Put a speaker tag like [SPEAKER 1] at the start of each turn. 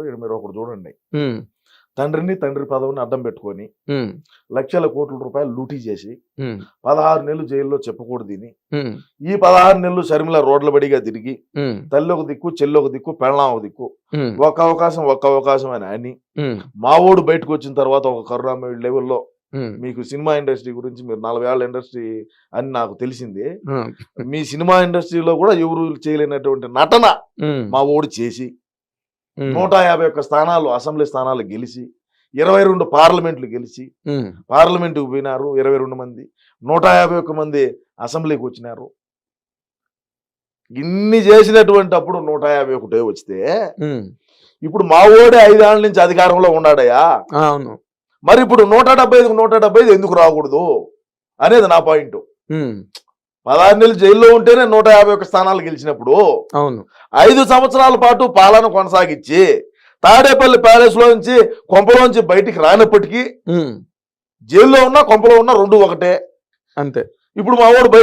[SPEAKER 1] ఇక్కడ మీరు ఒకటి చూడండి. తండ్రి పదవిని అడ్డం పెట్టుకొని లక్షల కోట్ల రూపాయలు లూటీ చేసి 16 నెలలు జైల్లో చెప్పకూడదు. ఈ 16 నెలలు షర్మిల రోడ్ల బడిగా తిరిగి తల్లి ఒక దిక్కు, చెల్లి ఒక దిక్కు, పెళ్ళాం ఒక దిక్కు, ఒక్క అవకాశం అని మా ఓడు బయటకు వచ్చిన తర్వాత ఒక కరుణామయుడు లెవెల్లో మీకు సినిమా ఇండస్ట్రీ గురించి మీరు 40 ఏళ్ల ఇండస్ట్రీ అని నాకు తెలిసింది. మీ సినిమా ఇండస్ట్రీలో కూడా ఎవరు చేయలేనటువంటి నటన మా ఓడు చేసి 151 స్థానాలు అసెంబ్లీ స్థానాలు గెలిచి 22 పార్లమెంట్లు గెలిచి పార్లమెంటుకు పోయినారు 22 మంది, 151 మంది అసెంబ్లీకి వచ్చినారు. ఇన్ని చేసినటువంటి అప్పుడు 151 వస్తే ఇప్పుడు మా ఓడే 5 ఏళ్ల నుంచి అధికారంలో ఉన్నాడయా. మరి ఇప్పుడు 175 ఎందుకు రాకూడదు అనేది నా పాయింట్. 16 నెలలు జైల్లో ఉంటేనే 151 స్థానాలు గెలిచినప్పుడు 5 సంవత్సరాల పాటు పాలన కొనసాగించి తాడేపల్లి ప్యాలెస్ లో నుంచి కొంపలోంచి బయటికి రానప్పటికీ జైల్లో ఉన్నా కొంపలో ఉన్నా 2 ఒకటే.
[SPEAKER 2] అంతే.
[SPEAKER 1] ఇప్పుడు మా వాడు బయట